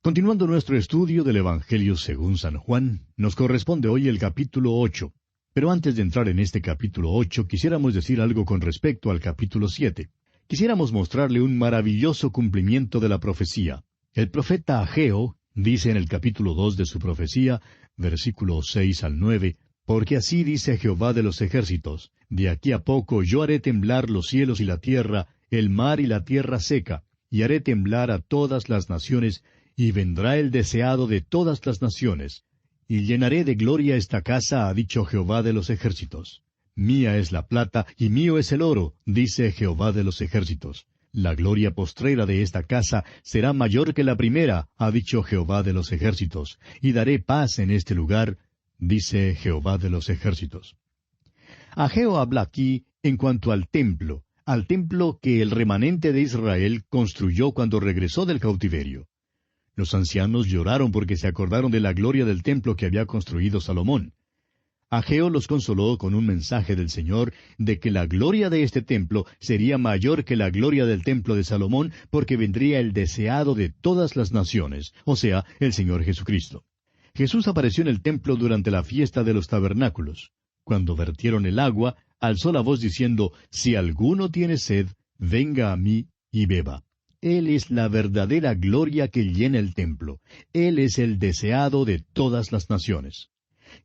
Continuando nuestro estudio del Evangelio según San Juan, nos corresponde hoy el capítulo 8. Pero antes de entrar en este capítulo 8, quisiéramos decir algo con respecto al capítulo 7. Quisiéramos mostrarle un maravilloso cumplimiento de la profecía. El profeta Ageo dice en el capítulo 2 de su profecía, versículos 6 al 9, «Porque así dice Jehová de los ejércitos, de aquí a poco yo haré temblar los cielos y la tierra, el mar y la tierra seca, y haré temblar a todas las naciones, y vendrá el deseado de todas las naciones. Y llenaré de gloria esta casa, ha dicho Jehová de los ejércitos. Mía es la plata, y mío es el oro, dice Jehová de los ejércitos. La gloria postrera de esta casa será mayor que la primera, ha dicho Jehová de los ejércitos. Y daré paz en este lugar, dice Jehová de los ejércitos». Ageo habla aquí en cuanto al templo que el remanente de Israel construyó cuando regresó del cautiverio. Los ancianos lloraron porque se acordaron de la gloria del templo que había construido Salomón. Ageo los consoló con un mensaje del Señor de que la gloria de este templo sería mayor que la gloria del templo de Salomón, porque vendría el deseado de todas las naciones, o sea, el Señor Jesucristo. Jesús apareció en el templo durante la fiesta de los tabernáculos. Cuando vertieron el agua, alzó la voz diciendo, «Si alguno tiene sed, venga a mí y beba». Él es la verdadera gloria que llena el templo. Él es el deseado de todas las naciones.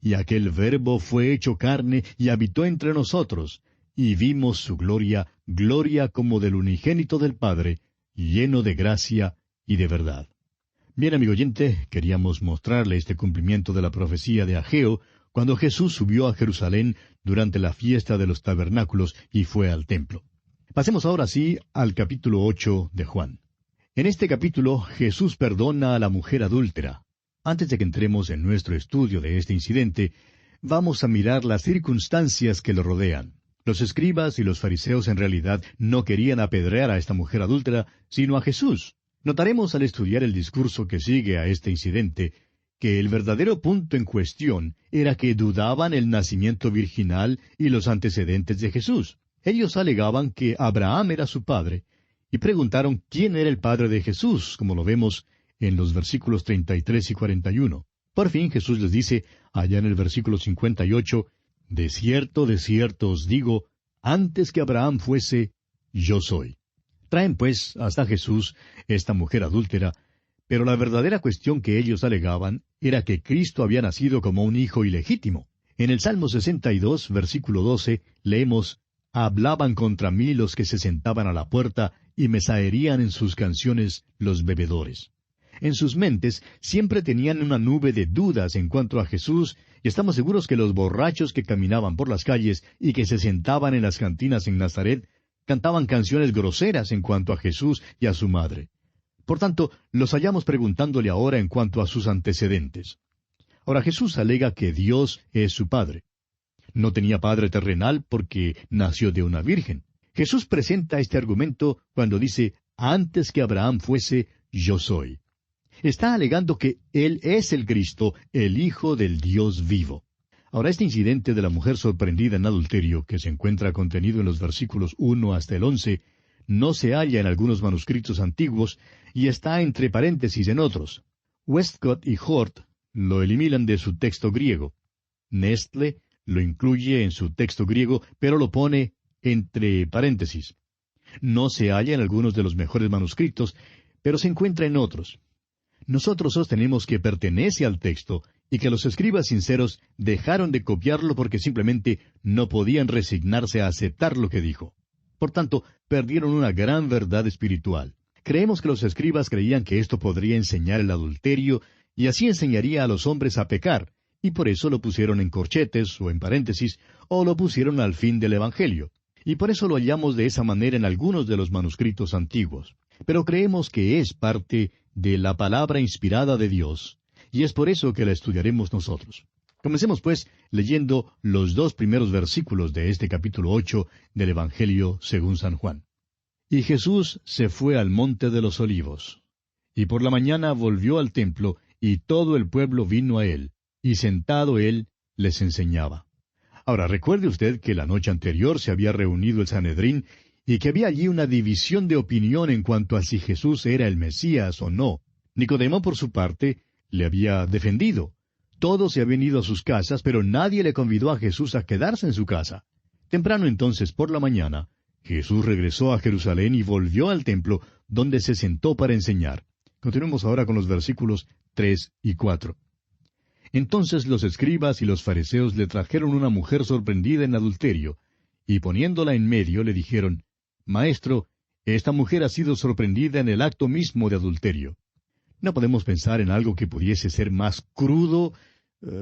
Y aquel Verbo fue hecho carne y habitó entre nosotros, y vimos su gloria, gloria como del unigénito del Padre, lleno de gracia y de verdad. Bien, amigo oyente, queríamos mostrarle este cumplimiento de la profecía de Ageo, cuando Jesús subió a Jerusalén durante la fiesta de los tabernáculos y fue al templo. Pasemos ahora sí al capítulo 8 de Juan. En este capítulo Jesús perdona a la mujer adúltera. Antes de que entremos en nuestro estudio de este incidente, vamos a mirar las circunstancias que lo rodean. Los escribas y los fariseos en realidad no querían apedrear a esta mujer adúltera, sino a Jesús. Notaremos al estudiar el discurso que sigue a este incidente, que el verdadero punto en cuestión era que dudaban el nacimiento virginal y los antecedentes de Jesús. Ellos alegaban que Abraham era su padre, y preguntaron quién era el padre de Jesús, como lo vemos en los versículos 33 y 41. Por fin Jesús les dice, allá en el versículo 58, de cierto os digo, antes que Abraham fuese, yo soy». Traen pues hasta Jesús esta mujer adúltera, pero la verdadera cuestión que ellos alegaban era que Cristo había nacido como un hijo ilegítimo. En el Salmo 62, versículo 12, leemos, «Hablaban contra mí los que se sentaban a la puerta, y me zaherían en sus canciones los bebedores». En sus mentes siempre tenían una nube de dudas en cuanto a Jesús, y estamos seguros que los borrachos que caminaban por las calles y que se sentaban en las cantinas en Nazaret, cantaban canciones groseras en cuanto a Jesús y a su madre. Por tanto, los hallamos preguntándole ahora en cuanto a sus antecedentes. Ahora Jesús alega que Dios es su Padre. No tenía padre terrenal porque nació de una virgen. Jesús presenta este argumento cuando dice, antes que Abraham fuese, yo soy. Está alegando que Él es el Cristo, el Hijo del Dios vivo. Ahora, este incidente de la mujer sorprendida en adulterio, que se encuentra contenido en los versículos 1 hasta el 11, no se halla en algunos manuscritos antiguos y está entre paréntesis en otros. Westcott y Hort lo eliminan de su texto griego. Nestle lo incluye en su texto griego, pero lo pone entre paréntesis. No se halla en algunos de los mejores manuscritos, pero se encuentra en otros. Nosotros sostenemos que pertenece al texto y que los escribas sinceros dejaron de copiarlo porque simplemente no podían resignarse a aceptar lo que dijo. Por tanto, perdieron una gran verdad espiritual. Creemos que los escribas creían que esto podría enseñar el adulterio y así enseñaría a los hombres a pecar, y por eso lo pusieron en corchetes o en paréntesis, o lo pusieron al fin del Evangelio. Y por eso lo hallamos de esa manera en algunos de los manuscritos antiguos. Pero creemos que es parte de la palabra inspirada de Dios, y es por eso que la estudiaremos nosotros. Comencemos, pues, leyendo los 2 primeros versículos de este capítulo 8 del Evangelio según San Juan. «Y Jesús se fue al monte de los olivos. Y por la mañana volvió al templo, y todo el pueblo vino a él, y sentado él les enseñaba». Ahora, recuerde usted que la noche anterior se había reunido el Sanedrín, y que había allí una división de opinión en cuanto a si Jesús era el Mesías o no. Nicodemo, por su parte, le había defendido. Todos se habían ido a sus casas, pero nadie le convidó a Jesús a quedarse en su casa. Temprano entonces, por la mañana, Jesús regresó a Jerusalén y volvió al templo, donde se sentó para enseñar. Continuemos ahora con los versículos 3 y 4. Entonces los escribas y los fariseos le trajeron una mujer sorprendida en adulterio, y poniéndola en medio le dijeron, Maestro, esta mujer ha sido sorprendida en el acto mismo de adulterio. No podemos pensar en algo que pudiese ser más crudo,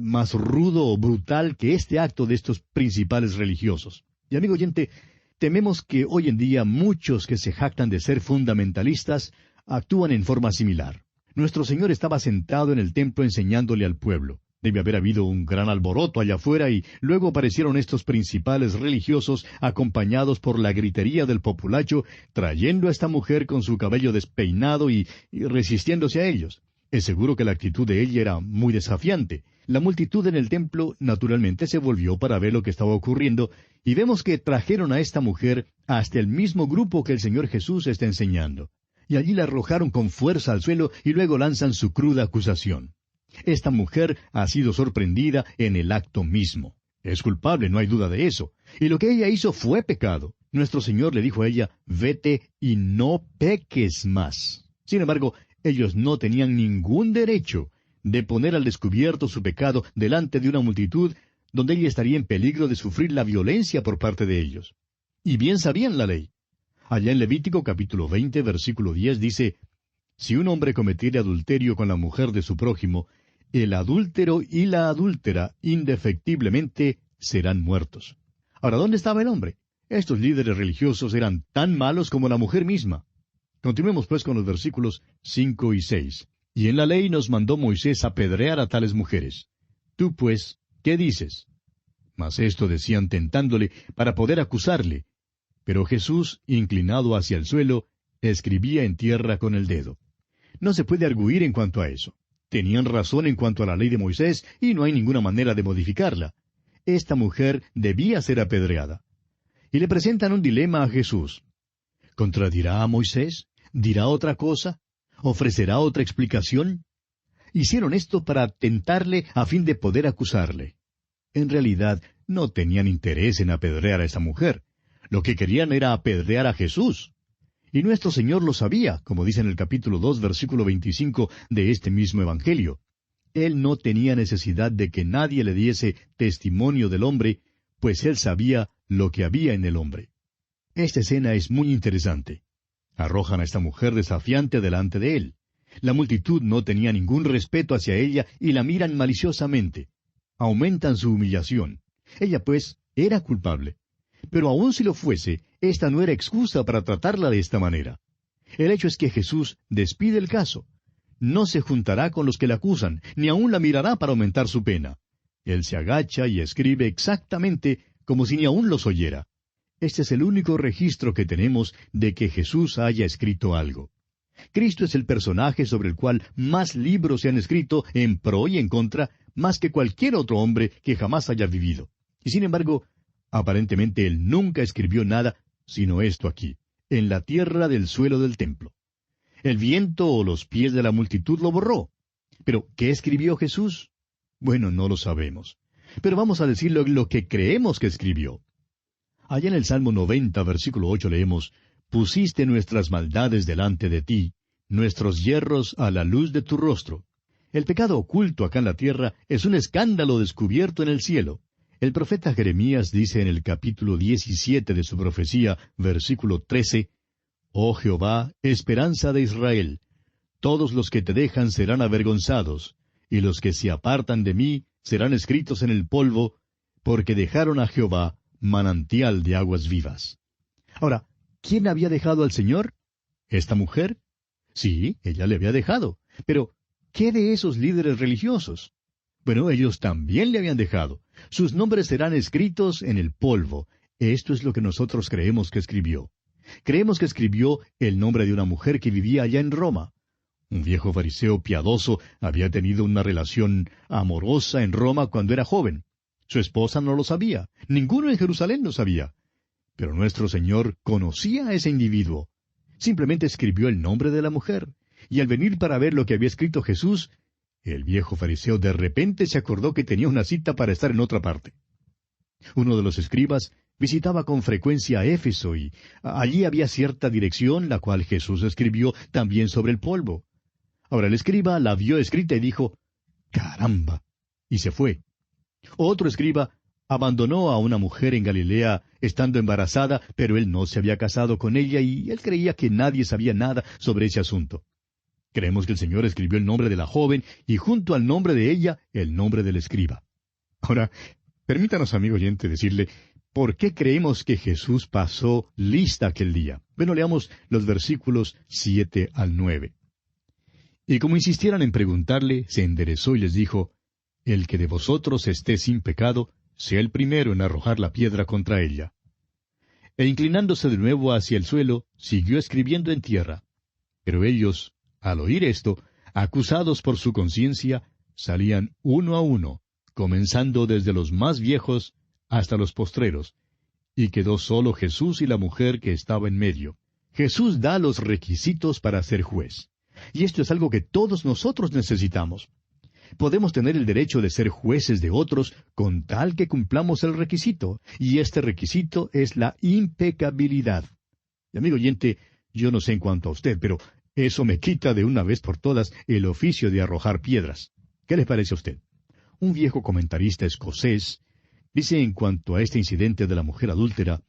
más rudo o brutal que este acto de estos principales religiosos. Y amigo oyente, tememos que hoy en día muchos que se jactan de ser fundamentalistas actúan en forma similar. Nuestro Señor estaba sentado en el templo enseñándole al pueblo. Debe haber habido un gran alboroto allá afuera y luego aparecieron estos principales religiosos acompañados por la gritería del populacho, trayendo a esta mujer con su cabello despeinado y resistiéndose a ellos. Es seguro que la actitud de ella era muy desafiante. La multitud en el templo naturalmente se volvió para ver lo que estaba ocurriendo y vemos que trajeron a esta mujer hasta el mismo grupo que el Señor Jesús está enseñando. Y allí la arrojaron con fuerza al suelo y luego lanzan su cruda acusación. Esta mujer ha sido sorprendida en el acto mismo. Es culpable, no hay duda de eso. Y lo que ella hizo fue pecado. Nuestro Señor le dijo a ella, vete y no peques más. Sin embargo, ellos no tenían ningún derecho de poner al descubierto su pecado delante de una multitud donde ella estaría en peligro de sufrir la violencia por parte de ellos. Y bien sabían la ley. Allá en Levítico capítulo 20, versículo 10 dice, si un hombre cometiere adulterio con la mujer de su prójimo, el adúltero y la adúltera indefectiblemente serán muertos. Ahora, ¿dónde estaba el hombre? Estos líderes religiosos eran tan malos como la mujer misma. Continuemos pues con los versículos 5 y 6. Y en la ley nos mandó Moisés apedrear a tales mujeres. Tú pues, ¿qué dices? Mas esto decían tentándole para poder acusarle. Pero Jesús, inclinado hacia el suelo, escribía en tierra con el dedo. No se puede arguir en cuanto a eso. Tenían razón en cuanto a la ley de Moisés y no hay ninguna manera de modificarla. Esta mujer debía ser apedreada. Y le presentan un dilema a Jesús. ¿Contradirá a Moisés? ¿Dirá otra cosa? ¿Ofrecerá otra explicación? Hicieron esto para tentarle a fin de poder acusarle. En realidad, no tenían interés en apedrear a esa mujer. Lo que querían era apedrear a Jesús. Y nuestro Señor lo sabía, como dice en el capítulo 2, versículo 25 de este mismo Evangelio. Él no tenía necesidad de que nadie le diese testimonio del hombre, pues él sabía lo que había en el hombre. Esta escena es muy interesante. Arrojan a esta mujer desafiante delante de él. La multitud no tenía ningún respeto hacia ella y la miran maliciosamente. Aumentan su humillación. Ella, pues, era culpable. Pero aun si lo fuese, esta no era excusa para tratarla de esta manera. El hecho es que Jesús despide el caso. No se juntará con los que la acusan, ni aun la mirará para aumentar su pena. Él se agacha y escribe exactamente como si ni aun los oyera. Este es el único registro que tenemos de que Jesús haya escrito algo. Cristo es el personaje sobre el cual más libros se han escrito en pro y en contra, más que cualquier otro hombre que jamás haya vivido. Y sin embargo, aparentemente él nunca escribió nada, sino esto aquí, en la tierra del suelo del templo. El viento o los pies de la multitud lo borró. Pero, ¿qué escribió Jesús? Bueno, no lo sabemos. Pero vamos a decirlo lo que creemos que escribió. Allá en el Salmo 90, versículo 8 leemos, «Pusiste nuestras maldades delante de ti, nuestros yerros a la luz de tu rostro». El pecado oculto acá en la tierra es un escándalo descubierto en el cielo. El profeta Jeremías dice en el capítulo 17 de su profecía, versículo 13, «Oh Jehová, esperanza de Israel, todos los que te dejan serán avergonzados, y los que se apartan de mí serán escritos en el polvo, porque dejaron a Jehová, manantial de aguas vivas». Ahora, ¿quién había dejado al Señor? ¿Esta mujer? Sí, ella le había dejado. Pero, ¿qué de esos líderes religiosos? Bueno, ellos también le habían dejado. Sus nombres serán escritos en el polvo. Esto es lo que nosotros creemos que escribió. Creemos que escribió el nombre de una mujer que vivía allá en Roma. Un viejo fariseo piadoso había tenido una relación amorosa en Roma cuando era joven. Su esposa no lo sabía. Ninguno en Jerusalén lo sabía. Pero nuestro Señor conocía a ese individuo. Simplemente escribió el nombre de la mujer. Y al venir para ver lo que había escrito Jesús, el viejo fariseo de repente se acordó que tenía una cita para estar en otra parte. Uno de los escribas visitaba con frecuencia a Éfeso y allí había cierta dirección, la cual Jesús escribió también sobre el polvo. Ahora el escriba la vio escrita y dijo, «¡Caramba!» y se fue. Otro escriba abandonó a una mujer en Galilea estando embarazada, pero él no se había casado con ella y él creía que nadie sabía nada sobre ese asunto. Creemos que el Señor escribió el nombre de la joven y junto al nombre de ella, el nombre del escriba. Ahora, permítanos, amigo oyente, decirle, ¿por qué creemos que Jesús pasó lista aquel día? Bueno, leamos los versículos 7 al 9. Y como insistieran en preguntarle, se enderezó y les dijo, «El que de vosotros esté sin pecado, sea el primero en arrojar la piedra contra ella». E inclinándose de nuevo hacia el suelo, siguió escribiendo en tierra. Pero ellos, al oír esto, acusados por su conciencia, salían uno a uno, comenzando desde los más viejos hasta los postreros, y quedó solo Jesús y la mujer que estaba en medio. Jesús da los requisitos para ser juez. Y esto es algo que todos nosotros necesitamos. Podemos tener el derecho de ser jueces de otros con tal que cumplamos el requisito, y este requisito es la impecabilidad. Y amigo oyente, yo no sé en cuanto a usted, pero eso me quita de una vez por todas el oficio de arrojar piedras. ¿Qué le parece a usted? Un viejo comentarista escocés dice en cuanto a este incidente de la mujer adúltera,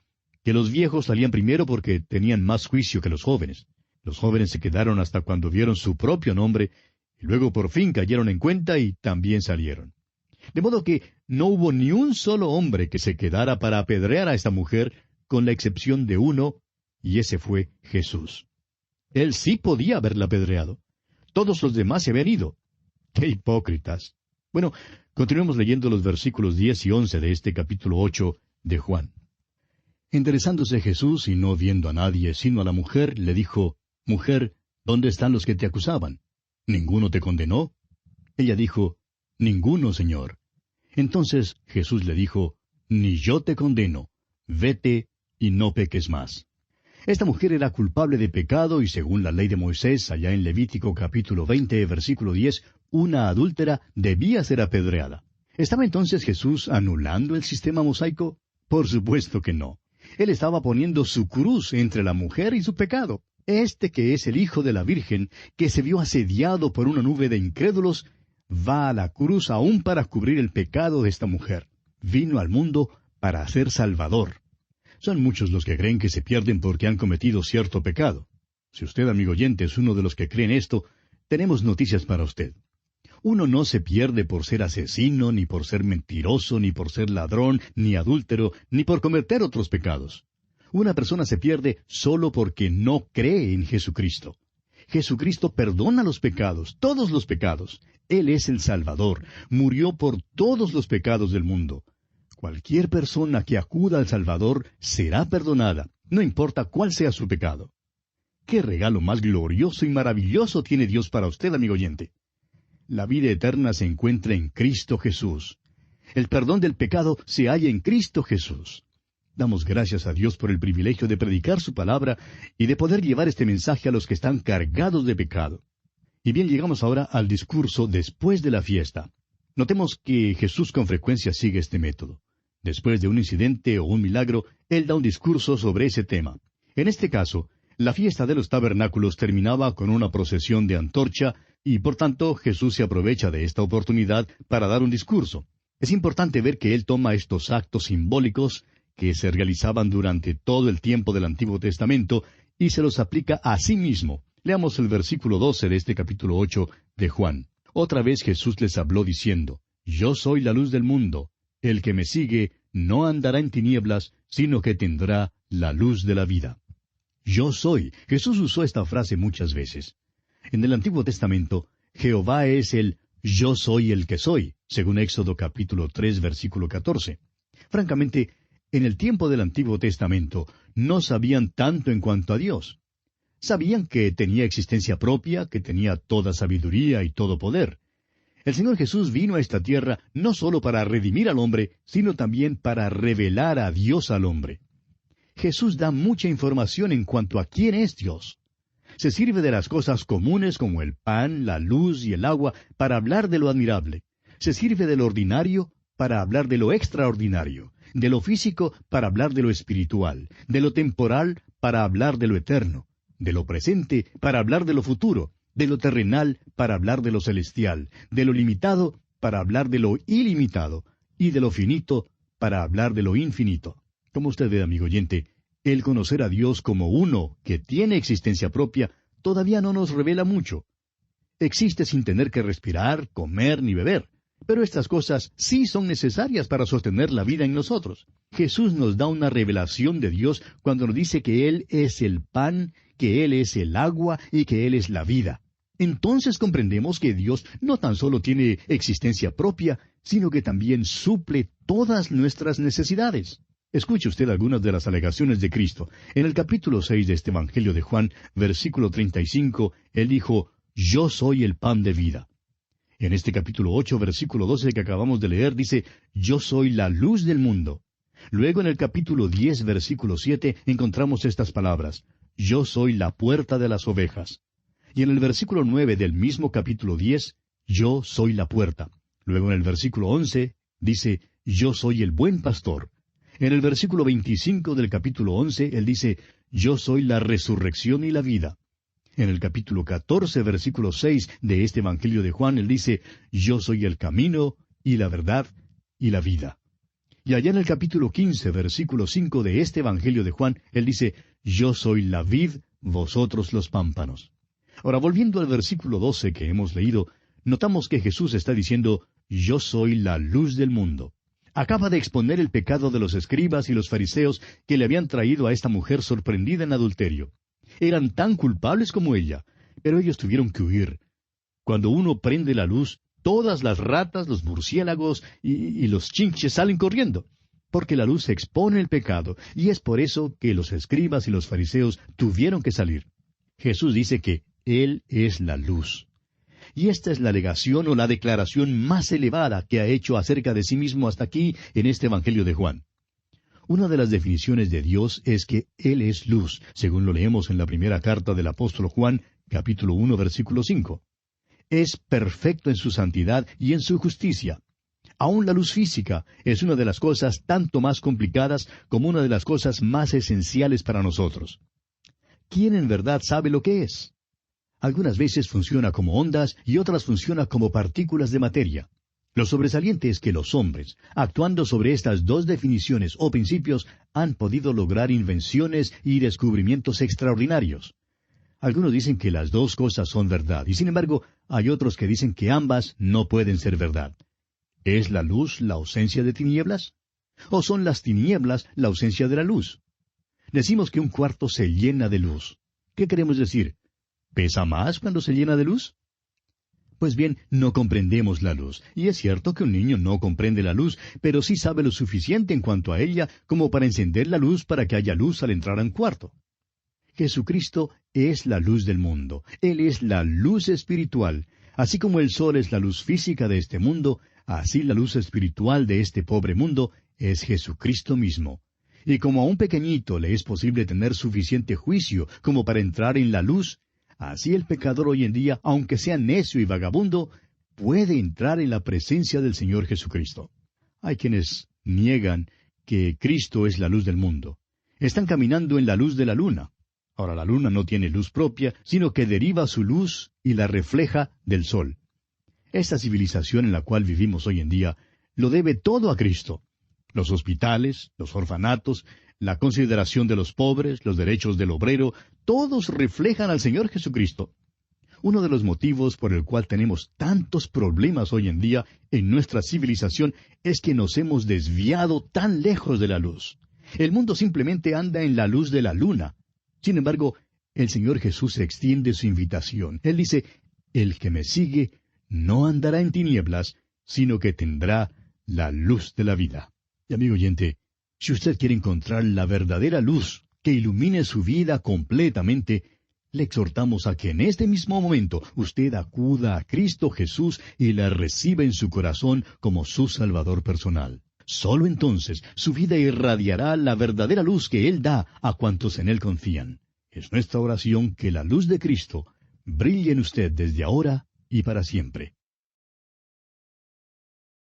que los viejos salían primero porque tenían más juicio que los jóvenes. Los jóvenes se quedaron hasta cuando vieron su propio nombre, y luego por fin cayeron en cuenta y también salieron. De modo que no hubo ni un solo hombre que se quedara para apedrear a esta mujer, con la excepción de uno, y ese fue Jesús. Él sí podía haberla apedreado. Todos los demás se habían ido. ¡Qué hipócritas! Bueno, continuemos leyendo los versículos 10 y 11 de este capítulo 8 de Juan. Enderezándose Jesús y no viendo a nadie sino a la mujer, le dijo, «Mujer, ¿dónde están los que te acusaban? ¿Ninguno te condenó?» Ella dijo, «Ninguno, Señor». Entonces Jesús le dijo, «Ni yo te condeno. Vete y no peques más». Esta mujer era culpable de pecado y según la ley de Moisés, allá en Levítico capítulo 20, versículo 10, una adúltera debía ser apedreada. ¿Estaba entonces Jesús anulando el sistema mosaico? Por supuesto que no. Él estaba poniendo su cruz entre la mujer y su pecado. Este que es el Hijo de la Virgen, que se vio asediado por una nube de incrédulos, va a la cruz aún para cubrir el pecado de esta mujer. Vino al mundo para ser Salvador. Son muchos los que creen que se pierden porque han cometido cierto pecado. Si usted, amigo oyente, es uno de los que creen esto, tenemos noticias para usted. Uno no se pierde por ser asesino, ni por ser mentiroso, ni por ser ladrón, ni adúltero, ni por cometer otros pecados. Una persona se pierde solo porque no cree en Jesucristo. Jesucristo perdona los pecados, todos los pecados. Él es el Salvador, murió por todos los pecados del mundo. Cualquier persona que acuda al Salvador será perdonada, no importa cuál sea su pecado. ¡Qué regalo más glorioso y maravilloso tiene Dios para usted, amigo oyente! La vida eterna se encuentra en Cristo Jesús. El perdón del pecado se halla en Cristo Jesús. Damos gracias a Dios por el privilegio de predicar su palabra y de poder llevar este mensaje a los que están cargados de pecado. Y bien, llegamos ahora al discurso después de la fiesta. Notemos que Jesús con frecuencia sigue este método. Después de un incidente o un milagro, Él da un discurso sobre ese tema. En este caso, la fiesta de los tabernáculos terminaba con una procesión de antorcha, y por tanto Jesús se aprovecha de esta oportunidad para dar un discurso. Es importante ver que Él toma estos actos simbólicos que se realizaban durante todo el tiempo del Antiguo Testamento y se los aplica a sí mismo. Leamos el versículo 12 de este capítulo 8 de Juan. Otra vez Jesús les habló diciendo, «Yo soy la luz del mundo. El que me sigue no andará en tinieblas, sino que tendrá la luz de la vida». Yo soy. Jesús usó esta frase muchas veces. En el Antiguo Testamento, Jehová es el «Yo soy el que soy», según Éxodo capítulo 3, versículo 14. Francamente, en el tiempo del Antiguo Testamento no sabían tanto en cuanto a Dios. Sabían que tenía existencia propia, que tenía toda sabiduría y todo poder. El Señor Jesús vino a esta tierra no solo para redimir al hombre, sino también para revelar a Dios al hombre. Jesús da mucha información en cuanto a quién es Dios. Se sirve de las cosas comunes como el pan, la luz y el agua para hablar de lo admirable. Se sirve de lo ordinario para hablar de lo extraordinario, de lo físico para hablar de lo espiritual, de lo temporal para hablar de lo eterno, de lo presente para hablar de lo futuro, de lo terrenal para hablar de lo celestial, de lo limitado para hablar de lo ilimitado, y de lo finito para hablar de lo infinito. Como usted ve, amigo oyente, el conocer a Dios como uno que tiene existencia propia todavía no nos revela mucho. Existe sin tener que respirar, comer ni beber. Pero estas cosas sí son necesarias para sostener la vida en nosotros. Jesús nos da una revelación de Dios cuando nos dice que Él es el pan, que Él es el agua y que Él es la vida. Entonces comprendemos que Dios no tan solo tiene existencia propia, sino que también suple todas nuestras necesidades. Escuche usted algunas de las alegaciones de Cristo. En el capítulo 6 de este Evangelio de Juan, versículo 35, Él dijo, «Yo soy el pan de vida». En este capítulo 8, versículo 12 que acabamos de leer, dice, «Yo soy la luz del mundo». Luego en el capítulo 10, versículo 7, encontramos estas palabras, «Yo soy la puerta de las ovejas». Y en el versículo 9 del mismo capítulo 10, «Yo soy la puerta». Luego en el versículo 11, dice, «Yo soy el buen pastor». En el versículo 25 del capítulo 11, Él dice, «Yo soy la resurrección y la vida». En el capítulo 14, versículo 6 de este Evangelio de Juan, Él dice, «Yo soy el camino, y la verdad, y la vida». Y allá en el capítulo 15, versículo 5 de este Evangelio de Juan, Él dice, «Yo soy la vid, vosotros los pámpanos». Ahora, volviendo al versículo 12 que hemos leído, notamos que Jesús está diciendo, «Yo soy la luz del mundo». Acaba de exponer el pecado de los escribas y los fariseos que le habían traído a esta mujer sorprendida en adulterio. Eran tan culpables como ella, pero ellos tuvieron que huir. Cuando uno prende la luz, todas las ratas, los murciélagos y los chinches salen corriendo, porque la luz expone el pecado, y es por eso que los escribas y los fariseos tuvieron que salir. Jesús dice que Él es la luz. Y esta es la alegación o la declaración más elevada que ha hecho acerca de sí mismo hasta aquí en este Evangelio de Juan. Una de las definiciones de Dios es que Él es luz, según lo leemos en la primera carta del apóstol Juan, capítulo 1, versículo 5. Es perfecto en su santidad y en su justicia. Aún la luz física es una de las cosas tanto más complicadas como una de las cosas más esenciales para nosotros. ¿Quién en verdad sabe lo que es? Algunas veces funciona como ondas y otras funciona como partículas de materia. Lo sobresaliente es que los hombres, actuando sobre estas dos definiciones o principios, han podido lograr invenciones y descubrimientos extraordinarios. Algunos dicen que las dos cosas son verdad, y sin embargo, hay otros que dicen que ambas no pueden ser verdad. ¿Es la luz la ausencia de tinieblas? ¿O son las tinieblas la ausencia de la luz? Decimos que un cuarto se llena de luz. ¿Qué queremos decir? ¿Pesa más cuando se llena de luz? Pues bien, no comprendemos la luz, y es cierto que un niño no comprende la luz, pero sí sabe lo suficiente en cuanto a ella como para encender la luz para que haya luz al entrar a un cuarto. Jesucristo es la luz del mundo. Él es la luz espiritual. Así como el sol es la luz física de este mundo, así la luz espiritual de este pobre mundo es Jesucristo mismo. Y como a un pequeñito le es posible tener suficiente juicio como para entrar en la luz, así el pecador hoy en día, aunque sea necio y vagabundo, puede entrar en la presencia del Señor Jesucristo. Hay quienes niegan que Cristo es la luz del mundo. Están caminando en la luz de la luna. Ahora, la luna no tiene luz propia, sino que deriva su luz y la refleja del sol. Esta civilización en la cual vivimos hoy en día lo debe todo a Cristo. Los hospitales, los orfanatos, la consideración de los pobres, los derechos del obrero, todos reflejan al Señor Jesucristo. Uno de los motivos por el cual tenemos tantos problemas hoy en día en nuestra civilización es que nos hemos desviado tan lejos de la luz. El mundo simplemente anda en la luz de la luna. Sin embargo, el Señor Jesús extiende su invitación. Él dice, «El que me sigue no andará en tinieblas, sino que tendrá la luz de la vida». Y amigo oyente, si usted quiere encontrar la verdadera luz que ilumine su vida completamente, le exhortamos a que en este mismo momento usted acuda a Cristo Jesús y la reciba en su corazón como su Salvador personal. Solo entonces su vida irradiará la verdadera luz que Él da a cuantos en Él confían. Es nuestra oración que la luz de Cristo brille en usted desde ahora y para siempre.